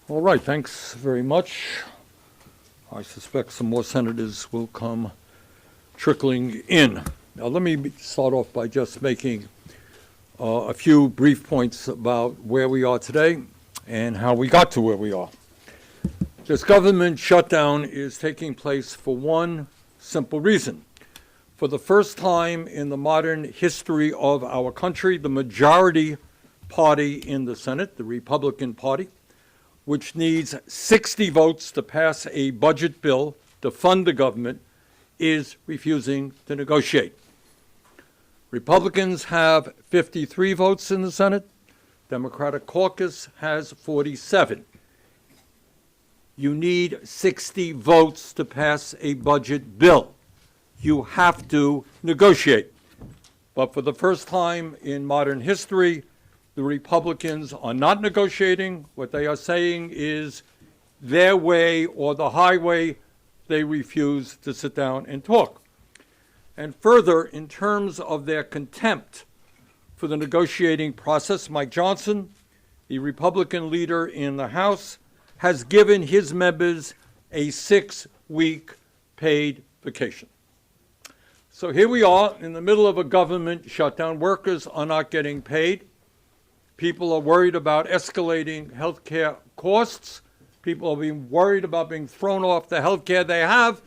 All right, thanks very much. I suspect some more senators will come trickling in. Now, let me start off by just making a few brief points about where we are today and how we got to where we are. This government shutdown is taking place for one simple reason. For the first time in the modern history of our country, the majority party in the Senate, the Republican Party, which needs 60 votes to pass a budget bill to fund the government, is refusing to negotiate. Republicans have 53 votes in the Senate. Democratic caucus has 47. You need 60 votes to pass a budget bill. You have to negotiate. But for the first time in modern history, the Republicans are not negotiating. What they are saying is their way or the highway. They refuse to sit down and talk. And further, in terms of their contempt for the negotiating process, Mike Johnson, the Republican leader in the House, has given his members a 6-week paid vacation. So here we are in the middle of a government shutdown. Workers are not getting paid. People are worried about escalating health care costs. People are being worried about being thrown off the health care they have.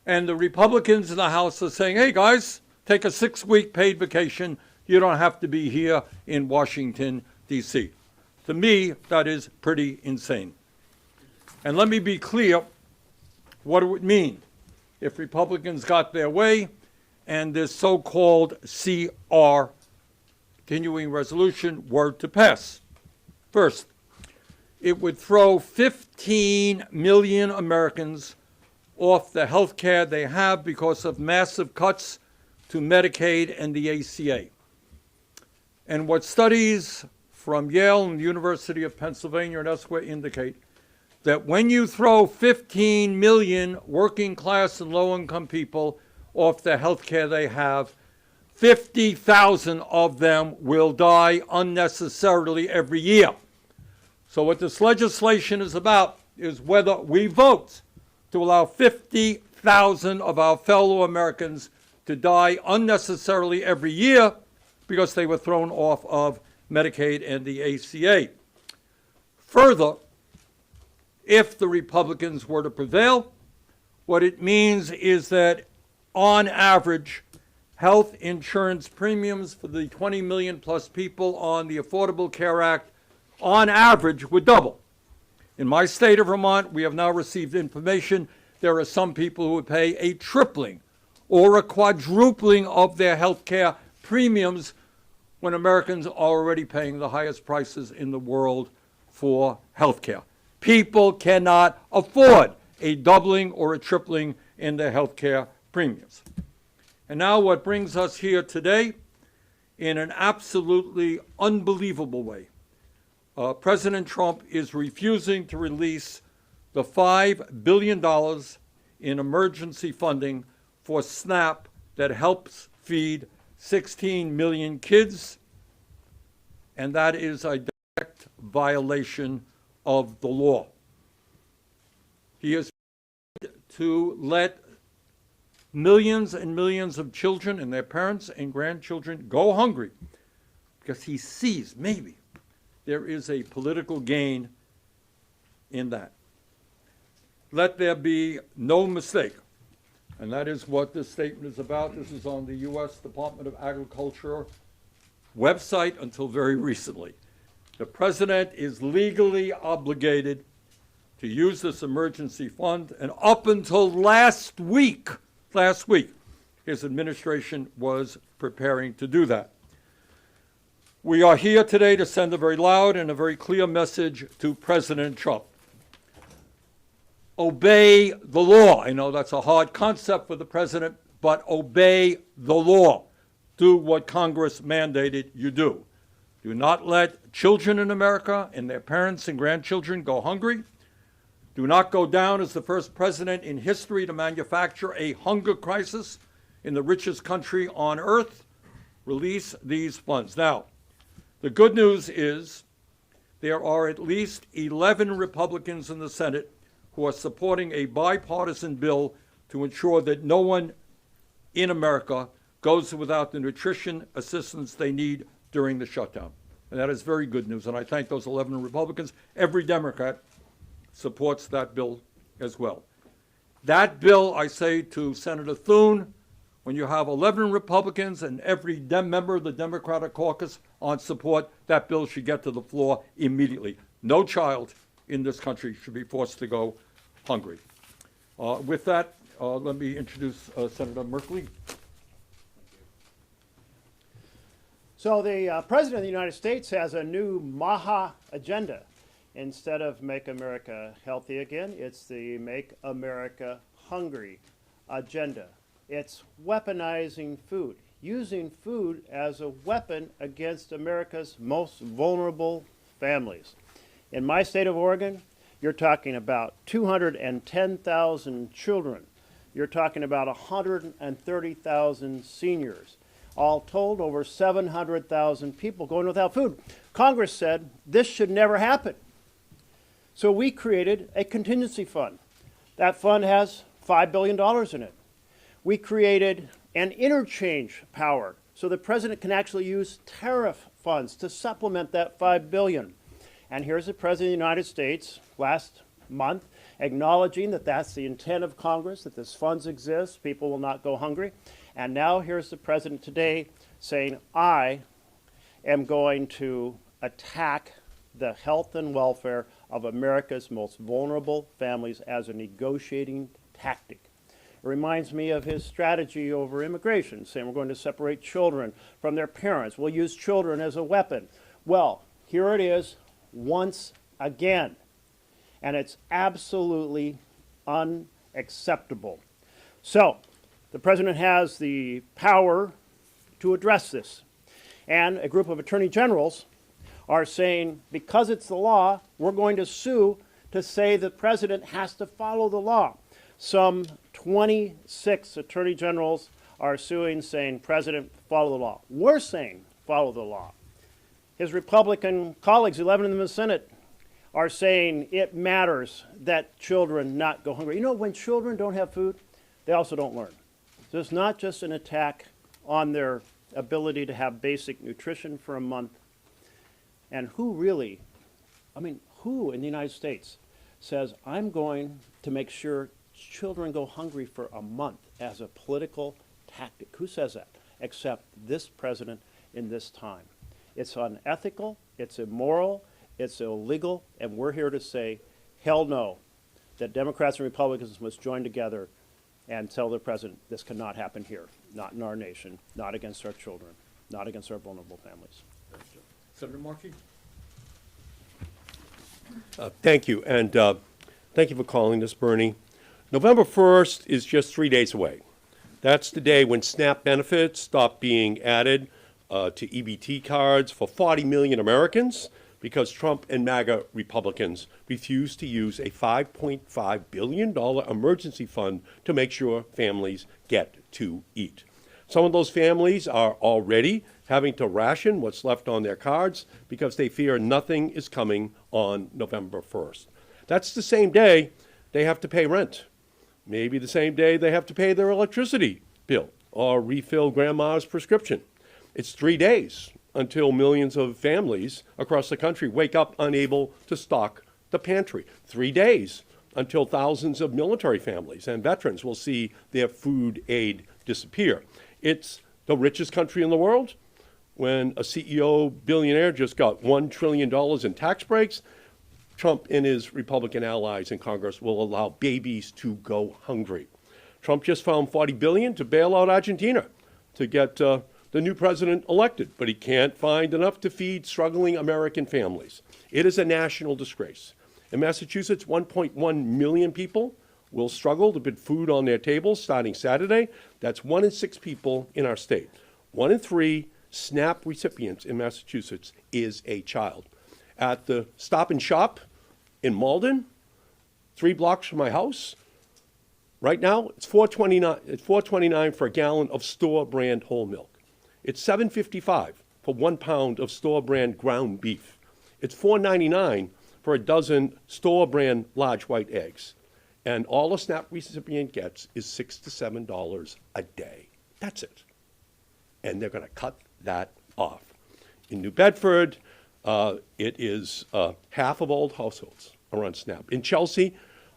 And the Republicans in the House are saying, hey guys, take a 6-week paid vacation. You don't have to be here in Washington, D.C. To me, that is pretty insane. And let me be clear what it would mean if Republicans got their way and this so-called CR, continuing resolution, were to pass. First, it would throw 15 million Americans off the health care they have because of massive cuts to Medicaid and the ACA. And what studies from Yale and the University of Pennsylvania and elsewhere indicate that when you throw 15 million working class and low-income people off the health care they have, 50,000 of them will die unnecessarily every year. So what this legislation is about is whether we vote to allow 50,000 of our fellow Americans to die unnecessarily every year because they were thrown off of Medicaid and the ACA. Further, if the Republicans were to prevail, what it means is that on average, health insurance premiums for the 20 million plus people on the Affordable Care Act on average would double. In my state of Vermont, we have now received information there are some people who would pay a tripling or a quadrupling of their health care premiums when Americans are already paying the highest prices in the world for health care. People cannot afford a doubling or a tripling in their health care premiums. And now what brings us here today, in an absolutely unbelievable way, President Trump is refusing to release the $5 billion in emergency funding for SNAP that helps feed 16 million kids, and that is a direct violation of the law. He is to let millions and millions of children and their parents and grandchildren go hungry because he sees maybe there is a political gain in that. Let there be no mistake, and that is what this statement is about. This is on the U.S. Department of Agriculture website until very recently. The president is legally obligated to use this emergency fund, and up until last week, his administration was preparing to do that. We are here today to send a very loud and a very clear message to President Trump. Obey the law. I know that's a hard concept for the president, but obey the law. Do what Congress mandated you do. Do not let children in America and their parents and grandchildren go hungry. Do not go down as the first president in history to manufacture a hunger crisis in the richest country on earth. Release these funds. Now, the good news is there are at least 11 Republicans in the Senate who are supporting a bipartisan bill to ensure that no one in America goes without the nutrition assistance they need during the shutdown. And that is very good news, and I thank those 11 Republicans. Every Democrat supports that bill as well. That bill, I say to Senator Thune, when you have 11 Republicans and every member of the Democratic caucus on support, that bill should get to the floor immediately. No child in this country should be forced to go hungry. With that, let me introduce Senator Merkley. So the President of the United States has a new MAHA agenda. Instead of Make America Healthy Again, it's the Make America Hungry agenda. It's weaponizing food, using food as a weapon against America's most vulnerable families. In my state of Oregon, you're talking about 210,000 children. You're talking about 130,000 seniors. All told, over 700,000 people going without food. Congress said this should never happen. So we created a contingency fund. That fund has $5 billion in it. We created an interchange power so the president can actually use tariff funds to supplement that $5 billion. And here's the President of the United States last month acknowledging that that's the intent of Congress, that this funds exist, people will not go hungry. And now here's the President today saying, I am going to attack the health and welfare of America's most vulnerable families as a negotiating tactic. It reminds me of his strategy over immigration, saying we're going to separate children from their parents. We'll use children as a weapon. Well, here it is once again. And it's absolutely unacceptable. So, the President has the power to address this. And a group of attorney generals are saying, because it's the law, we're going to sue to say the President has to follow the law. Some 26 attorney generals are suing, saying, President, follow the law. We're saying, follow the law. His Republican colleagues, 11 of them in the Senate, are saying it matters that children not go hungry. You know, when children don't have food, they also don't learn. So it's not just an attack on their ability to have basic nutrition for a month. And who really, who in the United States says, I'm going to make sure children go hungry for a month as a political tactic? Who says that? Except this president in this time. It's unethical, it's immoral, it's illegal, and we're here to say, hell no, that Democrats and Republicans must join together and tell the president this cannot happen here, not in our nation, not against our children, not against our vulnerable families. Senator Markey? Thank you, and thank you for calling this, Bernie. November 1st is just 3 days away. That's the day when SNAP benefits stop being added to EBT cards for 40 million Americans because Trump and MAGA Republicans refused to use a $5.5 billion emergency fund to make sure families get to eat. Some of those families are already having to ration what's left on their cards because they fear nothing is coming on November 1st. That's the same day they have to pay rent. Maybe the same day they have to pay their electricity bill or refill grandma's prescription. It's 3 days until millions of families across the country wake up unable to stock the pantry. 3 days until thousands of military families and veterans will see their food aid disappear. It's the richest country in the world. When a CEO billionaire just got $1 trillion in tax breaks, Trump and his Republican allies in Congress will allow babies to go hungry. Trump just found $40 billion to bail out Argentina to get the new president elected, but he can't find enough to feed struggling American families. It is a national disgrace. In Massachusetts, 1.1 million people will struggle to put food on their tables starting Saturday. That's 1 in 6 people in our state. 1 in 3 SNAP recipients in Massachusetts is a child. At the Stop and Shop in Malden, 3 blocks from my house, right now it's $4.29 for a gallon of store brand whole milk. It's $7.55 for 1 pound of store brand ground beef. It's $4.99 for a dozen store-brand large white eggs. And all a SNAP recipient gets is $6 to $7 a day. That's it. And they're going to cut that off. In New Bedford, it is half of all households are on SNAP. In Chelsea,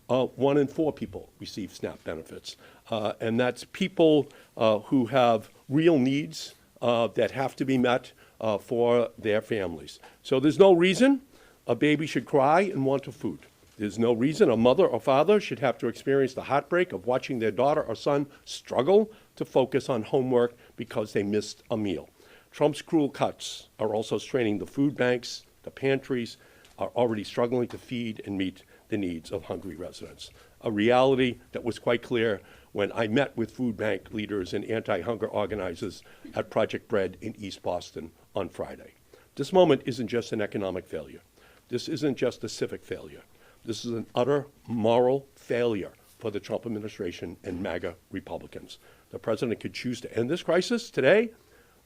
1 in 4 people receive SNAP benefits. And that's people who have real needs that have to be met for their families. So there's no reason a baby should cry and want a food. There's no reason a mother or father should have to experience the heartbreak of watching their daughter or son struggle to focus on homework because they missed a meal. Trump's cruel cuts are also straining the food banks. The pantries are already struggling to feed and meet the needs of hungry residents, a reality that was quite clear when I met with food bank leaders and anti-hunger organizers at Project Bread in East Boston on Friday. This moment isn't just an economic failure. This isn't just a civic failure. This is an utter moral failure for the Trump administration and MAGA Republicans. The president could choose to end this crisis today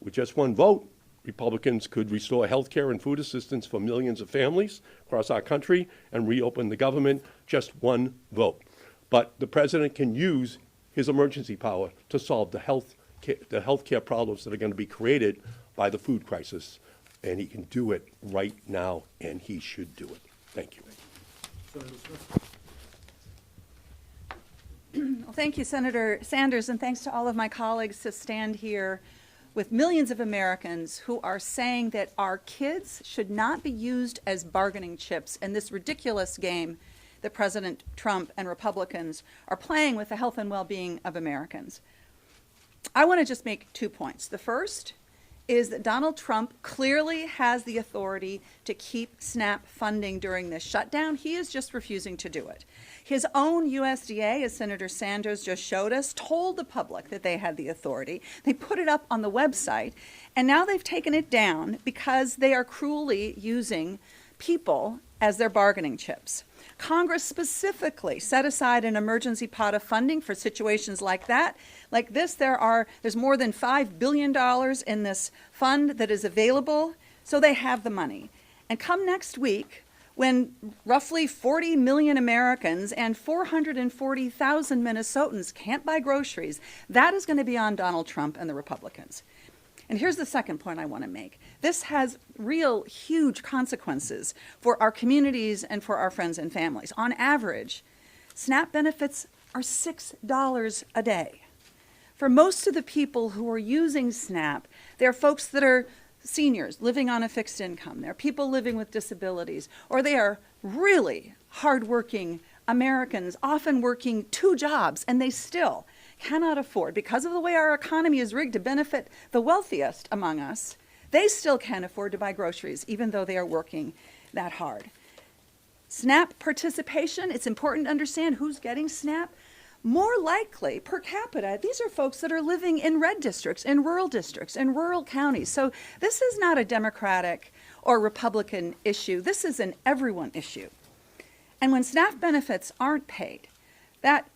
with just one vote. Republicans could restore health care and food assistance for millions of families across our country and reopen the government. Just one vote. But the president can use his emergency power to solve the health care problems that are going to be created by the food crisis. And he can do it right now, and he should do it. Thank you. Well, thank you, Senator Sanders, and thanks to all of my colleagues to stand here with millions of Americans who are saying that our kids should not be used as bargaining chips in this ridiculous game that President Trump and Republicans are playing with the health and well-being of Americans. I want to just make 2 points. The first is that Donald Trump clearly has the authority to keep SNAP funding during this shutdown. He is just refusing to do it. His own USDA, as Senator Sanders just showed us, told the public that they had the authority. They put it up on the website, and now they've taken it down because they are cruelly using people as their bargaining chips. Congress specifically set aside an emergency pot of funding for situations like that. Like this, there's more than $5 billion in this fund that is available, so they have the money. And come next week, when roughly 40 million Americans and 440,000 Minnesotans can't buy groceries, that is going to be on Donald Trump and the Republicans. And here's the second point I want to make. This has real huge consequences for our communities and for our friends and families. On average, SNAP benefits are $6 a day. For most of the people who are using SNAP, they're folks that are seniors living on a fixed income. They're people living with disabilities, or they are really hardworking Americans, often working 2 jobs, and they still cannot afford, because of the way our economy is rigged to benefit the wealthiest among us, they still can't afford to buy groceries, even though they are working that hard. SNAP participation, it's important to understand who's getting SNAP. More likely, per capita, these are folks that are living in red districts, in rural counties. So this is not a Democratic or Republican issue. This is an everyone issue. And when SNAP benefits aren't paid, that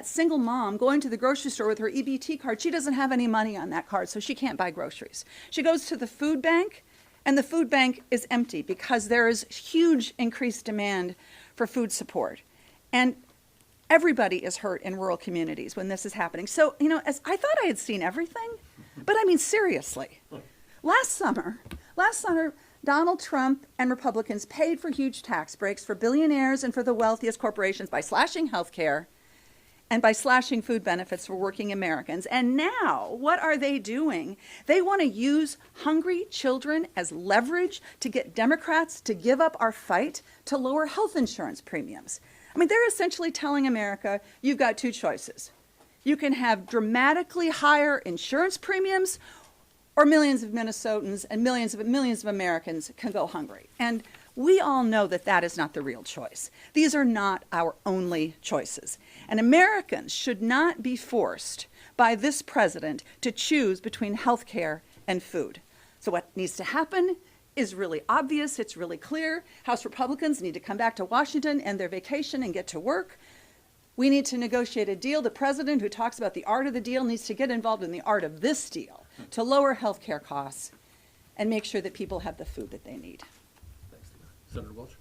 single mom going to the grocery store with her EBT card, she doesn't have any money on that card, so she can't buy groceries. She goes to the food bank, and the food bank is empty because there is huge increased demand for food support. And everybody is hurt in rural communities when this is happening. So, as I thought I had seen everything, but I mean, seriously. Last summer, Donald Trump and Republicans paid for huge tax breaks for billionaires and for the wealthiest corporations by slashing health care and by slashing food benefits for working Americans. And now, what are they doing? They want to use hungry children as leverage to get Democrats to give up our fight to lower health insurance premiums. I mean, they're essentially telling America, you've got 2 choices. You can have dramatically higher insurance premiums, or millions of Minnesotans and millions of Americans can go hungry. And we all know that that is not the real choice. These are not our only choices. And Americans should not be forced by this president to choose between health care and food. So what needs to happen is really obvious. It's really clear. House Republicans need to come back to Washington and their vacation and get to work. We need to negotiate a deal. The president, who talks about the art of the deal, needs to get involved in the art of this deal to lower health care costs and make sure that people have the food that they need. Senator Welch?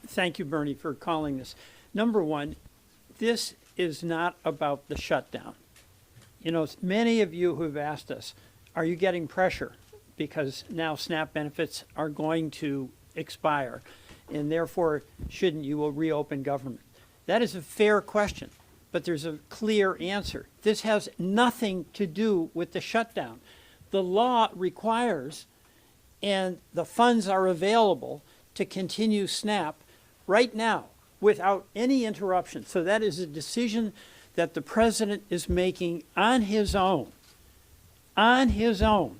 Thank you, Bernie, for calling this. Number one, this is not about the shutdown. You know, many of you who have asked us, are you getting pressure? Because now SNAP benefits are going to expire, and therefore, shouldn't you reopen government? That is a fair question, but there's a clear answer. This has nothing to do with the shutdown. The law requires, and the funds are available to continue SNAP right now without any interruption. So that is a decision that the president is making on his own, to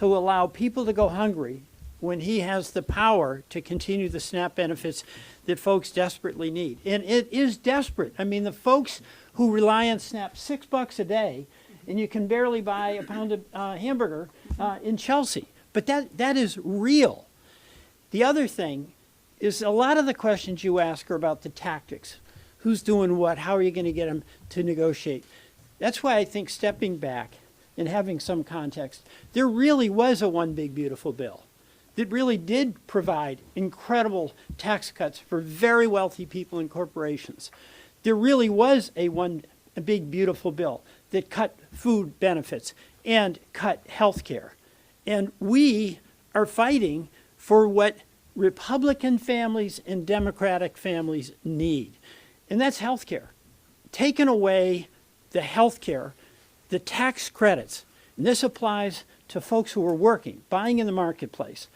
allow people to go hungry when he has the power to continue the SNAP benefits that folks desperately need. And it is desperate. I mean, the folks who rely on SNAP, $6 a day, and you can barely buy a pound of hamburger in Chelsea. But that is real. The other thing is a lot of the questions you ask are about the tactics. Who's doing what? How are you going to get them to negotiate? That's why I think stepping back and having some context, there really was a one big beautiful bill that really did provide incredible tax cuts for very wealthy people and corporations. There really was a big beautiful bill that cut food benefits and cut health care. And we are fighting for what Republican families and Democratic families need. And that's health care. Taking away the health care, the tax credits, and this applies to folks who are working, buying in the marketplace,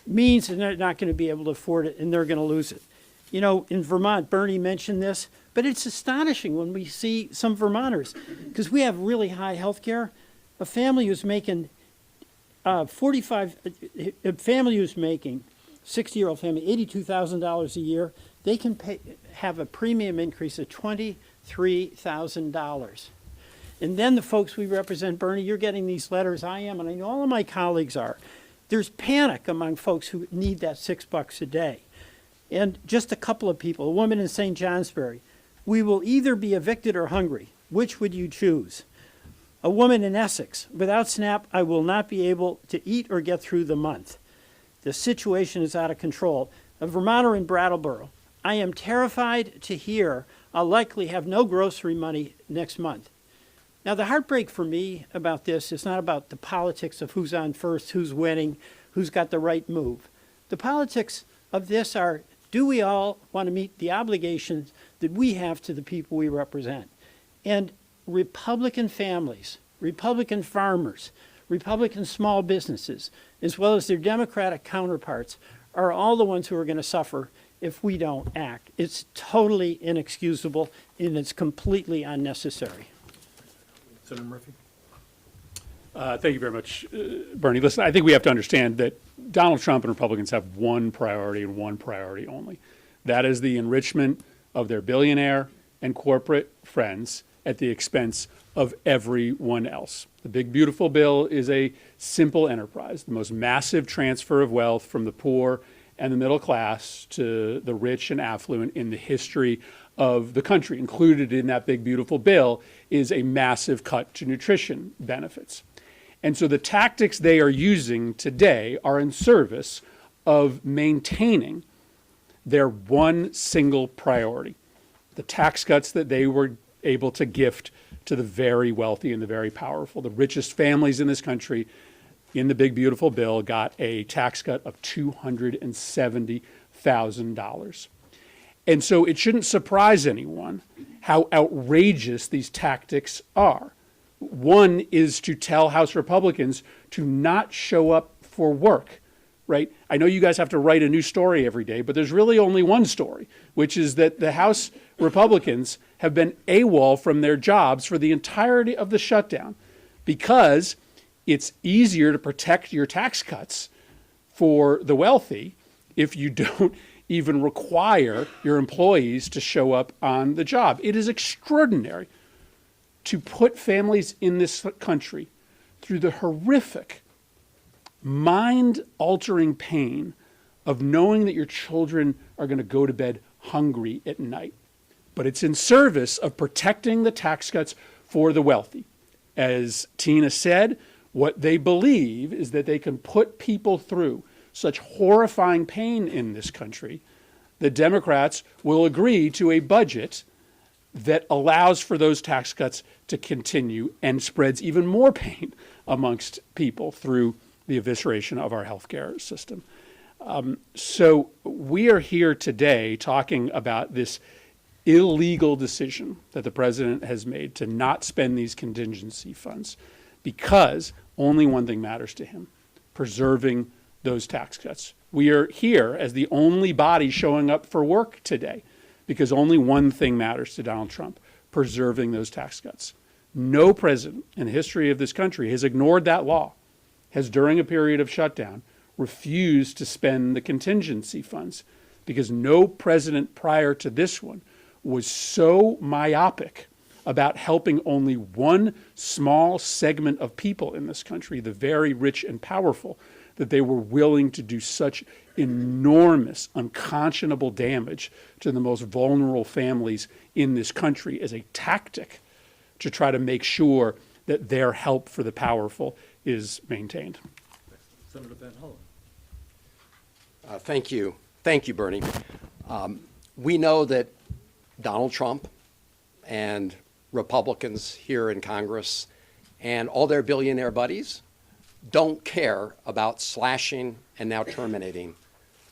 means that they're not going to be able to afford it and they're going to lose it. You know, in Vermont, Bernie mentioned this, but it's astonishing when we see some Vermonters, because we have really high health care. A family who's making 60-year-old family, $82,000 a year, they can have a premium increase of $23,000. And then the folks we represent, Bernie, you're getting these letters, I am, and I know all of my colleagues are. There's panic among folks who need that $6 a day. And just a couple of people, a woman in St. Johnsbury, we will either be evicted or hungry. Which would you choose? A woman in Essex, without SNAP, I will not be able to eat or get through the month. The situation is out of control. A Vermonter in Brattleboro, I am terrified to hear I'll likely have no grocery money next month. Now, the heartbreak for me about this is not about the politics of who's on first, who's winning, who's got the right move. The politics of this are, do we all want to meet the obligations that we have to the people we represent? And Republican families, Republican farmers, Republican small businesses, as well as their Democratic counterparts, are all the ones who are going to suffer if we don't act. It's totally inexcusable, and it's completely unnecessary. Senator Murphy? Thank you very much, Bernie. Listen, I think we have to understand that Donald Trump and Republicans have one priority and one priority only. That is the enrichment of their billionaire and corporate friends at the expense of everyone else. The big beautiful bill is a simple enterprise, the most massive transfer of wealth from the poor and the middle class to the rich and affluent in the history of the country. Included in that big beautiful bill is a massive cut to nutrition benefits. And so the tactics they are using today are in service of maintaining their one single priority, the tax cuts that they were able to gift to the very wealthy and the very powerful. The richest families in this country in the big beautiful bill got a tax cut of $270,000. And so it shouldn't surprise anyone how outrageous these tactics are. One is to tell House Republicans to not show up for work, right? I know you guys have to write a new story every day, but there's really only one story, which is that the House Republicans have been AWOL from their jobs for the entirety of the shutdown because it's easier to protect your tax cuts for the wealthy if you don't even require your employees to show up on the job. It is extraordinary to put families in this country through the horrific, mind-altering pain of knowing that your children are going to go to bed hungry at night. But it's in service of protecting the tax cuts for the wealthy. As Tina said, What they believe is that they can put people through such horrifying pain in this country that Democrats will agree to a budget that allows for those tax cuts to continue and spreads even more pain amongst people through the evisceration of our healthcare system. So we are here today talking about this illegal decision that the president has made to not spend these contingency funds because only one thing matters to him: preserving those tax cuts. We are here as the only body showing up for work today because only one thing matters to Donald Trump: preserving those tax cuts. No president in the history of this country has ignored that law, has during a period of shutdown refused to spend the contingency funds, because no president prior to this one was so myopic about helping only one small segment of people in this country, the very rich and powerful, that they were willing to do such enormous, unconscionable damage to the most vulnerable families in this country as a tactic to try to make sure that their help for the powerful is maintained. Senator Van Hollen. Thank you. Thank you, Bernie. We know that Donald Trump and Republicans here in Congress and all their billionaire buddies don't care about slashing and now terminating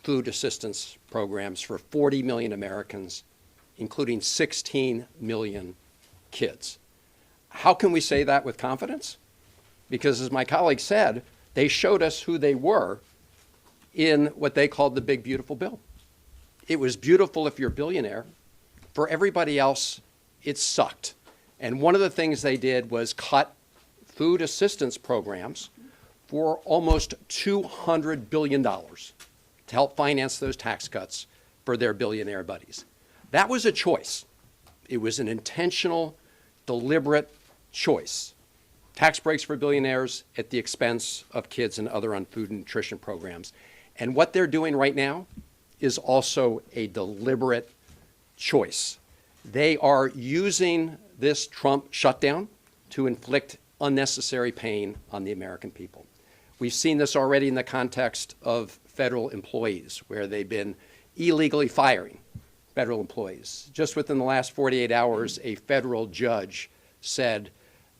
food assistance programs for 40 million Americans, including 16 million kids. How can we say that with confidence? Because, as my colleague said, they showed us who they were in what they called the Big Beautiful Bill. It was beautiful if you're a billionaire. For everybody else, it sucked. And one of the things they did was cut food assistance programs for almost $200 billion to help finance those tax cuts for their billionaire buddies. That was a choice. It was an intentional, deliberate choice. Tax breaks for billionaires at the expense of kids and other on food and nutrition programs. And what they're doing right now is also a deliberate choice. They are using this Trump shutdown to inflict unnecessary pain on the American people. We've seen this already in the context of federal employees, where they've been illegally firing federal employees. Just within the last 48 hours, a federal judge said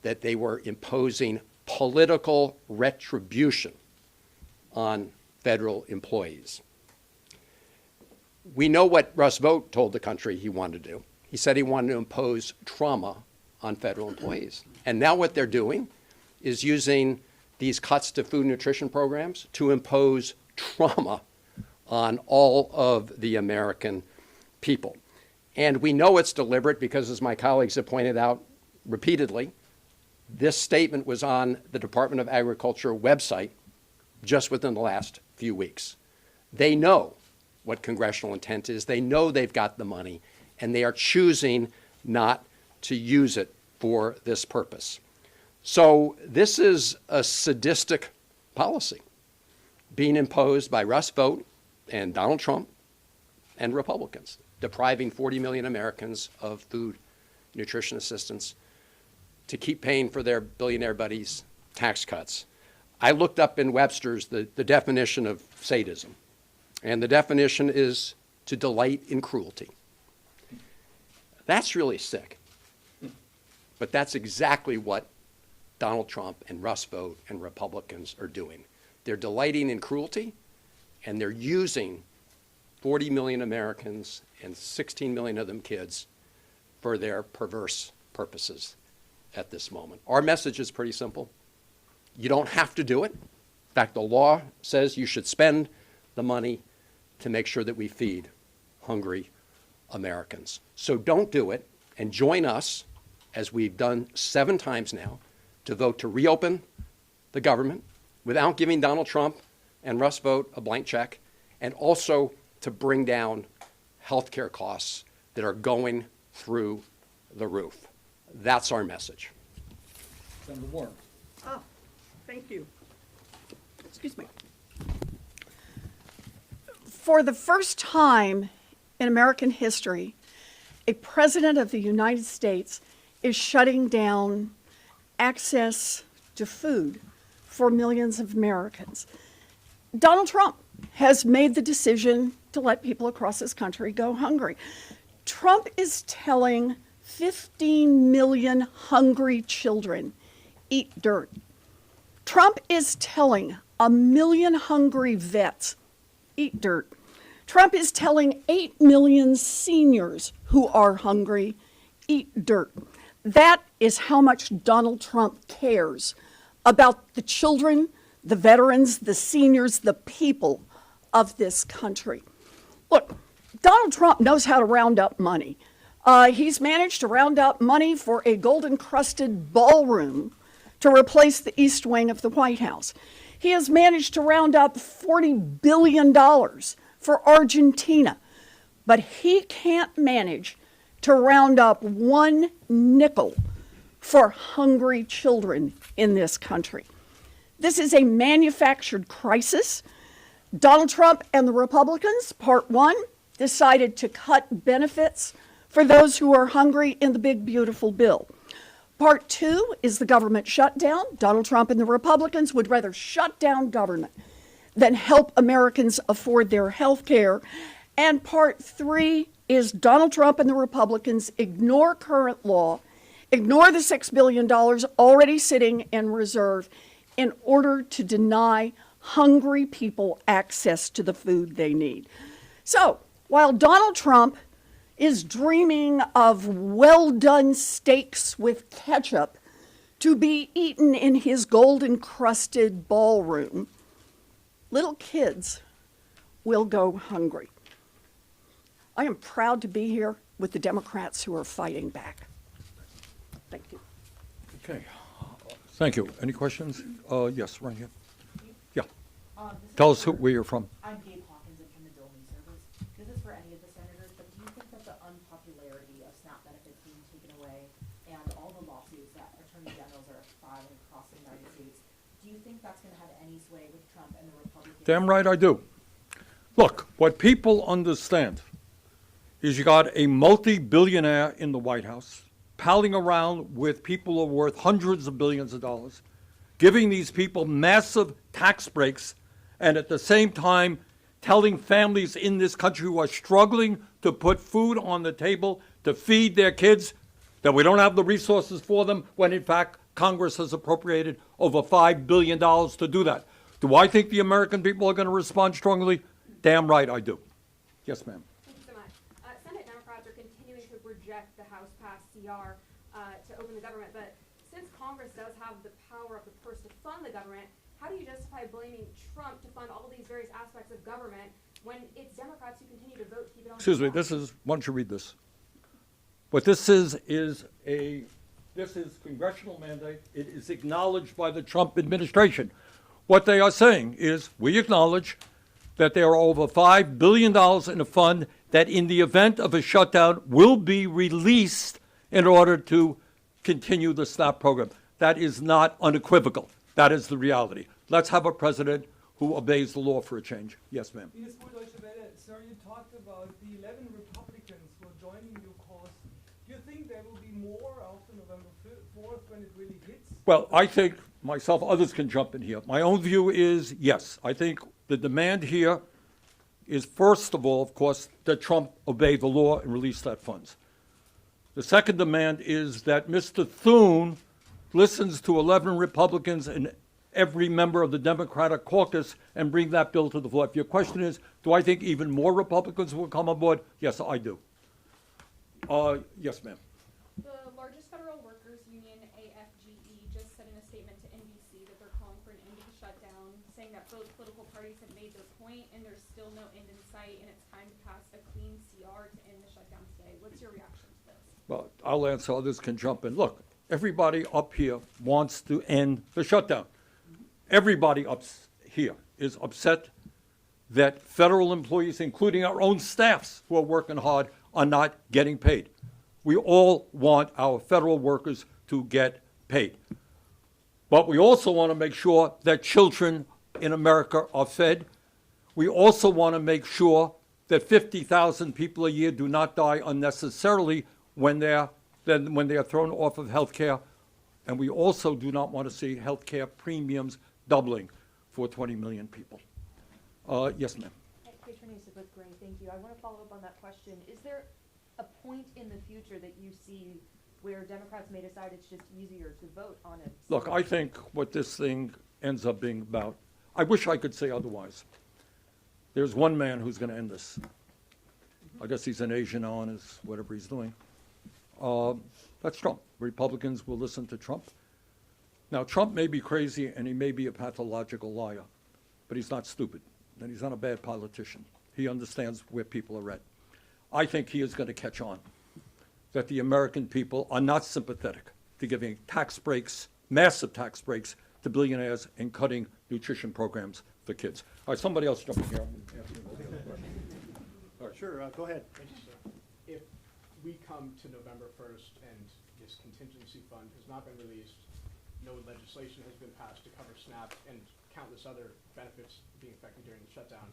that they were imposing political retribution on federal employees. We know what Russ Vought told the country he wanted to do. He said he wanted to impose trauma on federal employees. And now what they're doing is using these cuts to food and nutrition programs to impose trauma on all of the American people. And we know it's deliberate because, as my colleagues have pointed out repeatedly, this statement was on the Department of Agriculture website just within the last few weeks. They know what congressional intent is. They know they've got the money, and they are choosing not to use it for this purpose. So this is a sadistic policy being imposed by Russ Vought and Donald Trump and Republicans, depriving 40 million Americans of food, nutrition assistance to keep paying for their billionaire buddies' tax cuts. I looked up in Webster's the definition of sadism, and the definition is to delight in cruelty. That's really sick. But that's exactly what Donald Trump and Russ Vought and Republicans are doing. They're delighting in cruelty, and they're using 40 million Americans and 16 million of them kids for their perverse purposes at this moment. Our message is pretty simple. You don't have to do it. In fact, the law says you should spend the money to make sure that we feed hungry Americans. So don't do it, and join us, as we've done 7 times now, to vote to reopen the government without giving Donald Trump and Russ Vought a blank check, and also to bring down health care costs that are going through the roof. That's our message. Senator Warren. Oh, thank you. Excuse me. For the first time in American history, a president of the United States is shutting down access to food for millions of Americans. Donald Trump has made the decision to let people across this country go hungry. Trump is telling 15 million hungry children, eat dirt. Trump is telling 1 million hungry vets, eat dirt. Trump is telling 8 million seniors who are hungry, eat dirt. That is how much Donald Trump cares about the children, the veterans, the seniors, the people of this country. Look, Donald Trump knows how to round up money. He's managed to round up money for a gold-encrusted ballroom to replace the East Wing of the White House. He has managed to round up $40 billion for Argentina, but he can't manage to round up 1 nickel for hungry children in this country. This is a manufactured crisis. Donald Trump and the Republicans, part one, decided to cut benefits for those who are hungry in the big, beautiful bill. Part two is the government shutdown. Donald Trump and the Republicans would rather shut down government than help Americans afford their health care. And part three is Donald Trump and the Republicans ignore current law, ignore the $6 billion already sitting in reserve in order to deny hungry people access to the food they need. So while Donald Trump is dreaming of well-done steaks with ketchup to be eaten in his gold-encrusted ballroom, little kids will go hungry. I am proud to be here with the Democrats who are fighting back. Thank you. Okay. Thank you. Any questions? Yes, right here. Yeah. Tell us where you're from. I'm Gabe Hawkins. I'm from the Building Service. This is for any of the senators, but do you think that the unpopularity of SNAP benefits being taken away and all the lawsuits that attorney generals are filing across the United States, do you think that's going to have any sway with Trump and the Republicans? Damn right I do. Look, what people understand is you got a multi-billionaire in the White House palling around with people who are worth hundreds of billions of dollars, giving these people massive tax breaks, and at the same time telling families in this country who are struggling to put food on the table to feed their kids that we don't have the resources for them, when in fact Congress has appropriated over $5 billion to do that. Do I think the American people are going to respond strongly? Damn right I do. Yes, ma'am. Thank you so much. Senate Democrats are continuing to reject the House-passed CR to open the government, but since Congress does have the power of the purse to fund the government, how do you justify blaming Trump to fund all these various aspects of government when it's Democrats who continue to vote to keep it on? Excuse me, why don't you read this? What this is congressional mandate. It is acknowledged by the Trump administration. What they are saying is, we acknowledge that there are over $5 billion in a fund that in the event of a shutdown will be released in order to continue the SNAP program. That is not unequivocal. That is the reality. Let's have a president who obeys the law for a change. Yes, ma'am. Ines Deutsche Welle. Sir, you talked about the 11 Republicans who are joining your cause. Do you think there will be more after November 4th when it really hits? Well, I think myself, others can jump in here. My own view is, yes, I think the demand here is, first of all, of course, that Trump obey the law and release that funds. The second demand is that Mr. Thune listens to 11 Republicans and every member of the Democratic caucus and bring that bill to the floor. If your question is, do I think even more Republicans will come on board? Yes, I do. Yes, ma'am. The largest federal workers union, AFGE, just said in a statement to NBC that they're calling for an end to the shutdown, saying that both political parties have made their point and there's still no end in sight and it's time to pass a clean CR to end the shutdown today. What's your reaction to this? Well, I'll answer, others can jump in. Look, everybody up here wants to end the shutdown. Everybody up here is upset that federal employees, including our own staffs who are working hard, are not getting paid. We all want our federal workers to get paid. But we also want to make sure that children in America are fed. We also want to make sure that 50,000 people a year do not die unnecessarily when they are thrown off of health care. And we also do not want to see health care premiums doubling for 20 million people. Yes, ma'am. Patron with Gray, thank you. I want to follow up on that question. Is there a point in the future that you see where Democrats may decide it's just easier to vote on it? Look, I think what this thing ends up being about, I wish I could say otherwise. There's one man who's going to end this. I guess he's an Asian now and is whatever he's doing. That's Trump. Republicans will listen to Trump. Now, Trump may be crazy and he may be a pathological liar, but he's not stupid, and he's not a bad politician. He understands where people are at. I think he is going to catch on, that the American people are not sympathetic to giving tax breaks, massive tax breaks, to billionaires and cutting nutrition programs for kids. All right, somebody else jump in here. Sure, go ahead. Thank you, sir. If we come to November 1st and this contingency fund has not been released, no legislation has been passed to cover SNAP and countless other benefits being affected during the shutdown,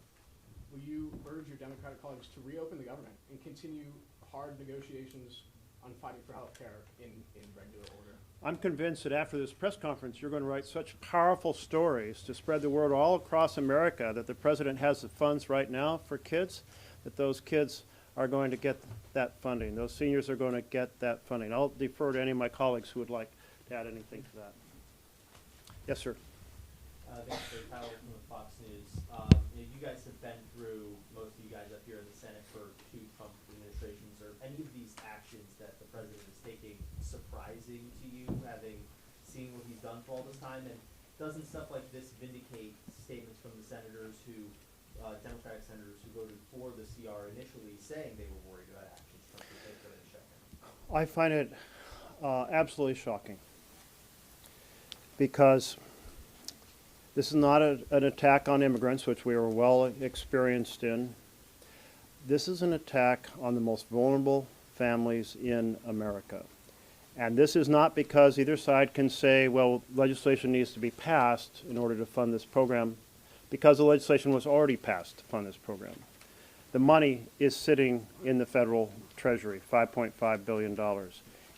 will you urge your Democratic colleagues to reopen the government and continue hard negotiations on fighting for health care in regular order? I'm convinced that after this press conference, you're going to write such powerful stories to spread the word all across America that the president has the funds right now for kids, that those kids are going to get that funding. Those seniors are going to get that funding. I'll defer to any of my colleagues who would like to add anything to that. Yes, sir. Thanks, sir. Tyler from the Fox News. You guys have been through, most of you guys up here in the Senate, for 2 Trump administrations. Are any of these actions that the president is taking surprising to you, having seen what he's done for all this time? And doesn't stuff like this vindicate statements from the senators who, Democratic senators who voted for the CR initially, saying they were worried about actions Trump would take during the shutdown? I find it absolutely shocking, because this is not an attack on immigrants, which we are well experienced in. This is an attack on the most vulnerable families in America. And this is not because either side can say, well, legislation needs to be passed in order to fund this program, because the legislation was already passed to fund this program. The money is sitting in the federal treasury, $5.5 billion.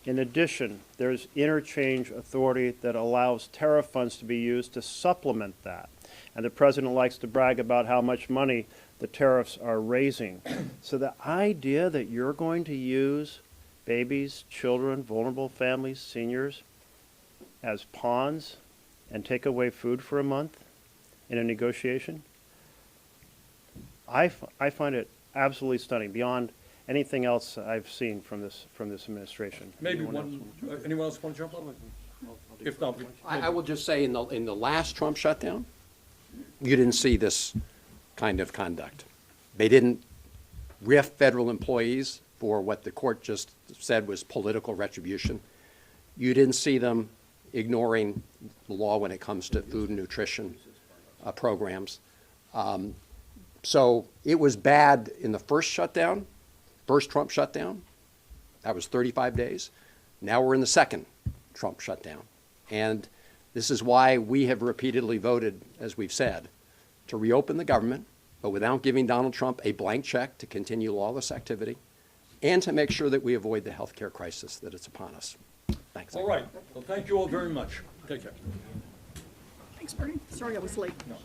In addition, there's interchange authority that allows tariff funds to be used to supplement that. And the president likes to brag about how much money the tariffs are raising. So the idea that you're going to use babies, children, vulnerable families, seniors as pawns and take away food for a month in a negotiation, I find it absolutely stunning, beyond anything else I've seen from this administration. Maybe anyone else want to jump up? If not, I will just say, in the last Trump shutdown, you didn't see this kind of conduct. They didn't riff federal employees for what the court just said was political retribution. You didn't see them ignoring the law when it comes to food and nutrition programs. So it was bad in the first shutdown, first Trump shutdown. That was 35 days. Now we're in the second Trump shutdown. And this is why we have repeatedly voted, as we've said, to reopen the government, but without giving Donald Trump a blank check to continue lawless activity, and to make sure that we avoid the health care crisis that is upon us. Thanks. all right. Well, thank you all very much. Take care. Thanks, Bernie. Sorry I was late. No.